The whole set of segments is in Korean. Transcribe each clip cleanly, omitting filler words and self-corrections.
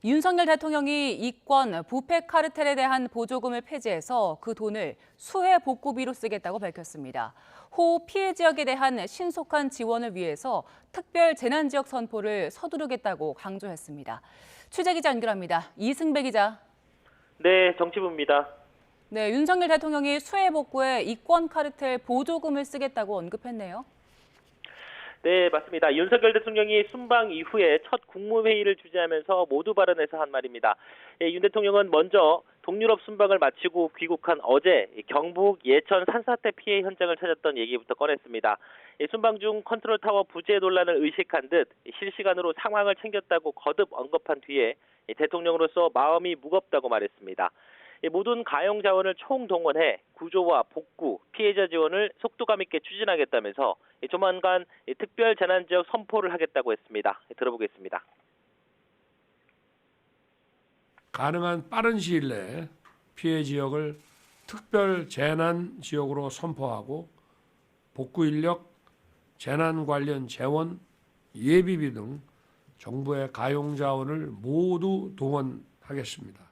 윤석열 대통령이 이권 부패 카르텔에 대한 보조금을 폐지해서 그 돈을 수해 복구비로 쓰겠다고 밝혔습니다. 호우 피해 지역에 대한 신속한 지원을 위해서 특별 재난지역 선포를 서두르겠다고 강조했습니다. 취재기자 연결합니다. 이승배 기자. 네, 정치부입니다. 네, 윤석열 대통령이 수해 복구에 이권 카르텔 보조금을 쓰겠다고 언급했네요. 네, 맞습니다. 윤석열 대통령이 순방 이후에 첫 국무회의를 주재하면서 모두 발언에서 한 말입니다. 윤 대통령은 먼저 동유럽 순방을 마치고 귀국한 어제 경북 예천 산사태 피해 현장을 찾았던 얘기부터 꺼냈습니다. 순방 중 컨트롤타워 부재 논란을 의식한 듯 실시간으로 상황을 챙겼다고 거듭 언급한 뒤에 대통령으로서 마음이 무겁다고 말했습니다. 모든 가용 자원을 총동원해 구조와 복구, 피해자 지원을 속도감 있게 추진하겠다면서 조만간 특별 재난지역 선포를 하겠다고 했습니다. 들어보겠습니다. 가능한 빠른 시일 내에 피해 지역을 특별 재난 지역으로 선포하고 복구 인력, 재난 관련 재원, 예비비 등 정부의 가용 자원을 모두 동원하겠습니다.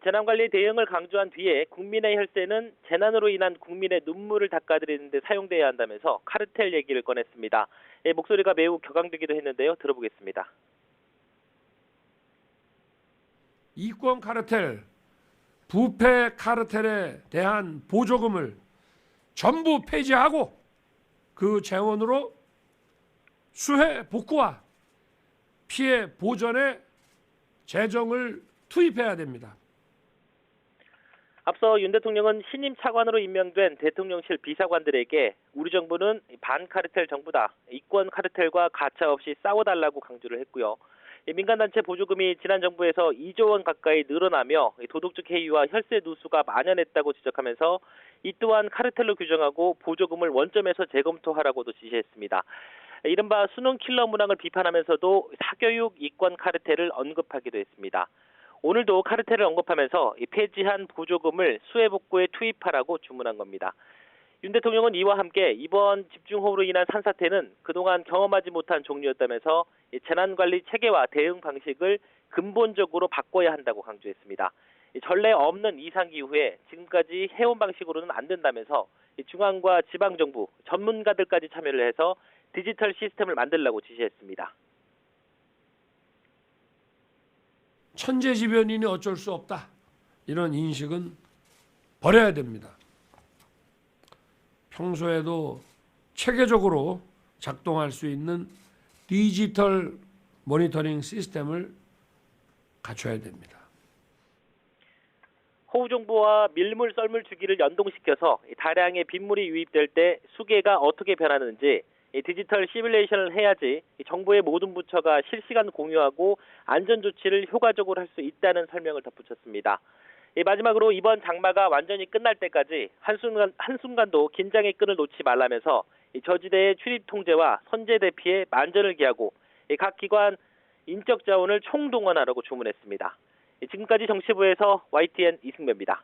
재난관리 대응을 강조한 뒤에 국민의 혈세는 재난으로 인한 국민의 눈물을 닦아드리는 데 사용돼야 한다면서 카르텔 얘기를 꺼냈습니다. 목소리가 매우 격앙되기도 했는데요. 들어보겠습니다. 이권 카르텔, 부패 카르텔에 대한 보조금을 전부 폐지하고 그 재원으로 수해 복구와 피해 보전에 재정을 투입해야 됩니다. 앞서 윤 대통령은 신임 차관으로 임명된 대통령실 비서관들에게 우리 정부는 반카르텔 정부다. 이권 카르텔과 가차없이 싸워달라고 강조를 했고요. 민간단체 보조금이 지난 정부에서 2조 원 가까이 늘어나며 도덕적 해이와 혈세 누수가 만연했다고 지적하면서 이 또한 카르텔로 규정하고 보조금을 원점에서 재검토하라고도 지시했습니다. 이른바 수능 킬러 문항을 비판하면서도 사교육 이권 카르텔을 언급하기도 했습니다. 오늘도 카르텔을 언급하면서 폐지한 보조금을 수해 복구에 투입하라고 주문한 겁니다. 윤 대통령은 이와 함께 이번 집중호우로 인한 산사태는 그동안 경험하지 못한 종류였다면서 재난관리 체계와 대응 방식을 근본적으로 바꿔야 한다고 강조했습니다. 전례 없는 이상기후에 지금까지 해온 방식으로는 안 된다면서 중앙과 지방정부, 전문가들까지 참여를 해서 디지털 시스템을 만들라고 지시했습니다. 천재지변이니 어쩔 수 없다. 이런 인식은 버려야 됩니다. 평소에도 체계적으로 작동할 수 있는 디지털 모니터링 시스템을 갖춰야 됩니다. 호우 정보와 밀물 썰물 주기를 연동시켜서 다량의 빗물이 유입될 때 수계가 어떻게 변하는지 디지털 시뮬레이션을 해야지 정부의 모든 부처가 실시간 공유하고 안전 조치를 효과적으로 할 수 있다는 설명을 덧붙였습니다. 마지막으로 이번 장마가 완전히 끝날 때까지 한순간도 긴장의 끈을 놓지 말라면서 저지대의 출입 통제와 선제 대피에 만전을 기하고 각 기관 인적 자원을 총동원하라고 주문했습니다. 지금까지 정치부에서 YTN 이승배입니다.